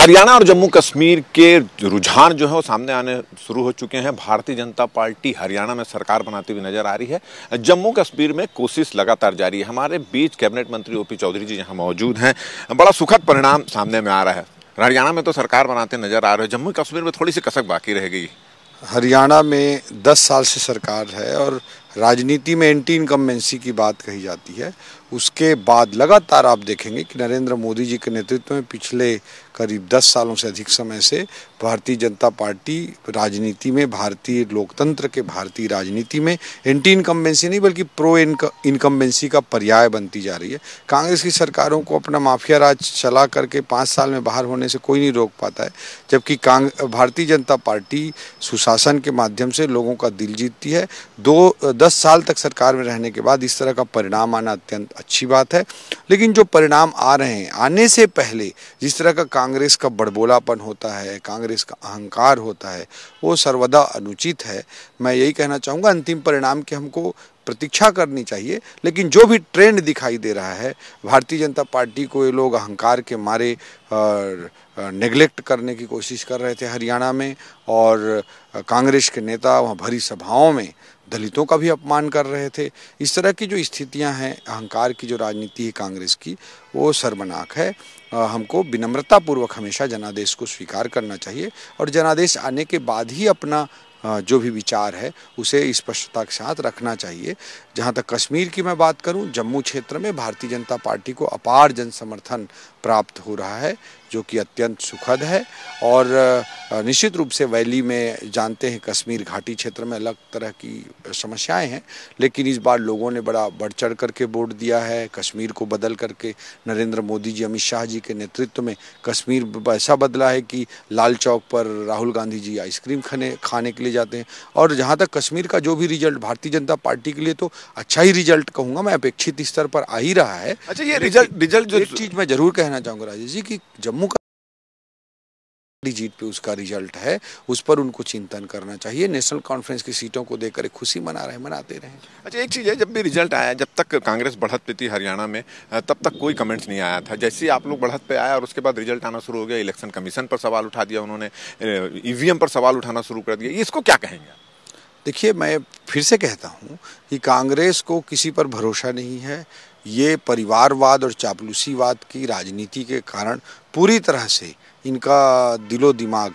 हरियाणा और जम्मू कश्मीर के रुझान जो है वो सामने आने शुरू हो चुके हैं। भारतीय जनता पार्टी हरियाणा में सरकार बनाती हुई नजर आ रही है। जम्मू कश्मीर में कोशिश लगातार जारी है। हमारे बीच कैबिनेट मंत्री ओपी चौधरी जी यहाँ मौजूद हैं। बड़ा सुखद परिणाम सामने में आ रहा है। हरियाणा में तो सरकार बनाते नजर आ रहे हैं, जम्मू कश्मीर में थोड़ी सी कसक बाकी रह गई। हरियाणा में 10 साल से सरकार है और राजनीति में एंटी इनकम्बेंसी की बात कही जाती है। उसके बाद लगातार आप देखेंगे कि नरेंद्र मोदी जी के नेतृत्व में पिछले करीब 10 सालों से अधिक समय से भारतीय जनता पार्टी राजनीति में, भारतीय लोकतंत्र के भारतीय राजनीति में एंटी इनकम्बेंसी नहीं बल्कि प्रो इनकम्बेंसी का पर्याय बनती जा रही है। कांग्रेस की सरकारों को अपना माफिया राज चला करके 5 साल में बाहर होने से कोई नहीं रोक पाता है, जबकि भारतीय जनता पार्टी सुशासन के माध्यम से लोगों का दिल जीतती है। 10 साल तक सरकार में रहने के बाद इस तरह का परिणाम आना अत्यंत अच्छी बात है। लेकिन जो परिणाम आ रहे हैं, आने से पहले जिस तरह का कांग्रेस का बड़बोलापन होता है, कांग्रेस का अहंकार होता है, वो सर्वदा अनुचित है। मैं यही कहना चाहूँगा, अंतिम परिणाम की हमको प्रतीक्षा करनी चाहिए। लेकिन जो भी ट्रेंड दिखाई दे रहा है, भारतीय जनता पार्टी को ये लोग अहंकार के मारे नेग्लेक्ट करने की कोशिश कर रहे थे हरियाणा में, और कांग्रेस के नेता वहाँ भरी सभाओं में दलितों का भी अपमान कर रहे थे। इस तरह की जो स्थितियां हैं, अहंकार की जो राजनीति है कांग्रेस की, वो शर्मनाक है। हमको विनम्रतापूर्वक हमेशा जनादेश को स्वीकार करना चाहिए और जनादेश आने के बाद ही अपना जो भी विचार है उसे स्पष्टता के साथ रखना चाहिए। जहाँ तक कश्मीर की मैं बात करूँ, जम्मू क्षेत्र में भारतीय जनता पार्टी को अपार जन समर्थन प्राप्त हो रहा है, जो कि अत्यंत सुखद है। और निश्चित रूप से वैली में जानते हैं, कश्मीर घाटी क्षेत्र में अलग तरह की समस्याएं हैं, लेकिन इस बार लोगों ने बड़ा बढ़ चढ़ करके वोट दिया है। कश्मीर को बदल करके नरेंद्र मोदी जी, अमित शाह जी के नेतृत्व में कश्मीर ऐसा बदला है कि लाल चौक पर राहुल गांधी जी आइसक्रीम खाने के लिए जाते हैं। और जहाँ तक कश्मीर का जो भी रिजल्ट भारतीय जनता पार्टी के लिए तो अच्छा ही रिजल्ट कहूँगा मैं, अपेक्षित स्तर पर आ ही रहा है। अच्छा, ये रिजल्ट जो एक चीज मैं जरूर कहना चाहूँगा राजेश जी कि जम्मू का जीत पे उसका रिजल्ट है, उस पर उनको चिंतन करना चाहिए। नेशनल कॉन्फ्रेंस की सीटों को देकर खुशी मनाते रहे। अच्छा, एक चीज़ है, जब भी रिजल्ट आया, जब तक कांग्रेस बढ़त पे थी हरियाणा में, तब तक कोई कमेंट्स नहीं आया था। जैसे ही आप लोग बढ़त पे आया और उसके बाद रिजल्ट आना शुरू हो गया, इलेक्शन कमीशन पर सवाल उठा दिया उन्होंने, ईवीएम पर सवाल उठाना शुरू कर दिया। इसको क्या कहेंगे? देखिए, मैं फिर से कहता हूँ कि कांग्रेस को किसी पर भरोसा नहीं है। ये परिवारवाद और चापलूसीवाद की राजनीति के कारण पूरी तरह से इनका दिलो दिमाग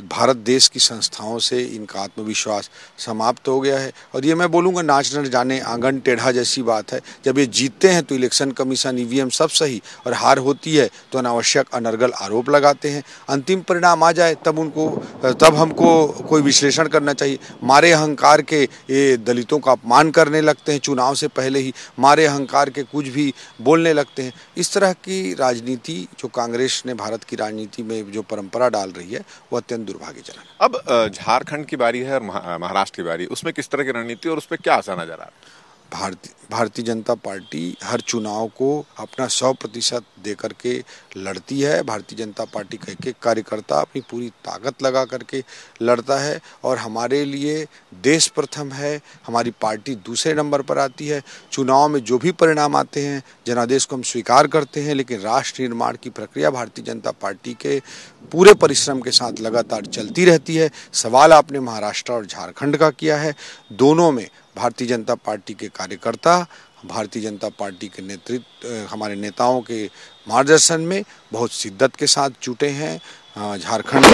भारत देश की संस्थाओं से इनका आत्मविश्वास समाप्त हो गया है। और ये मैं बोलूँगा, नाच न जाने आंगन टेढ़ा जैसी बात है। जब ये जीतते हैं तो इलेक्शन कमीशन, ईवीएम सब सही, और हार होती है तो अनावश्यक अनर्गल आरोप लगाते हैं। अंतिम परिणाम आ जाए तब हमको कोई विश्लेषण करना चाहिए। मारे अहंकार के ये दलितों का अपमान करने लगते हैं, चुनाव से पहले ही मारे अहंकार के कुछ भी बोलने लगते हैं। इस तरह की राजनीति जो कांग्रेस ने भारत की राजनीति में जो परंपरा डाल रही है, वो अत्यंत दुर्भाग्यजनक। अब झारखंड की बारी है और महाराष्ट्र की बारी, उसमें किस तरह की रणनीति और उस पर क्या असर नजर आ रहा है? भारतीय जनता पार्टी हर चुनाव को अपना 100% दे करके लड़ती है। भारतीय जनता पार्टी का एक कार्यकर्ता अपनी पूरी ताकत लगा करके लड़ता है, और हमारे लिए देश प्रथम है। हमारी पार्टी दूसरे नंबर पर आती है। चुनाव में जो भी परिणाम आते हैं, जनादेश को हम स्वीकार करते हैं, लेकिन राष्ट्र निर्माण की प्रक्रिया भारतीय जनता पार्टी के पूरे परिश्रम के साथ लगातार चलती रहती है। सवाल आपने महाराष्ट्र और झारखंड का किया है। दोनों में भारतीय जनता पार्टी के कार्यकर्ता, भारतीय जनता पार्टी के नेतृत्व, हमारे नेताओं के मार्गदर्शन में बहुत शिद्दत के साथ जुटे हैं। झारखंड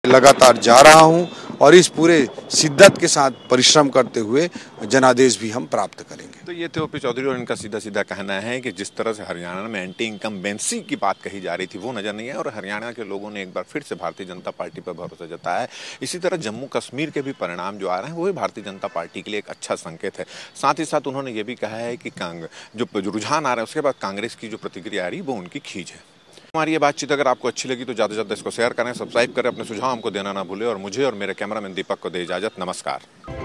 लगातार जा रहा हूं, और इस पूरे शिद्दत के साथ परिश्रम करते हुए जनादेश भी हम प्राप्त करेंगे। तो ये थे ओपी चौधरी, और इनका सीधा सीधा कहना है कि जिस तरह से हरियाणा में एंटी इनकम्बेंसी की बात कही जा रही थी, वो नजर नहीं है, और हरियाणा के लोगों ने एक बार फिर से भारतीय जनता पार्टी पर भरोसा जताया है। इसी तरह जम्मू कश्मीर के भी परिणाम जो आ रहे हैं, वो भी भारतीय जनता पार्टी के लिए एक अच्छा संकेत है। साथ ही साथ उन्होंने ये भी कहा है कि जो रुझान आ रहा है, उसके बाद कांग्रेस की जो प्रतिक्रिया आ रही है, वो उनकी खींच है। हमारी ये बातचीत अगर आपको अच्छी लगी तो ज़्यादा से ज़्यादा इसको शेयर करें, सब्सक्राइब करें, अपने सुझाव हमको देना ना भूलें, और मुझे और मेरे कैमरामैन दीपक को दे इजाज़त। नमस्कार।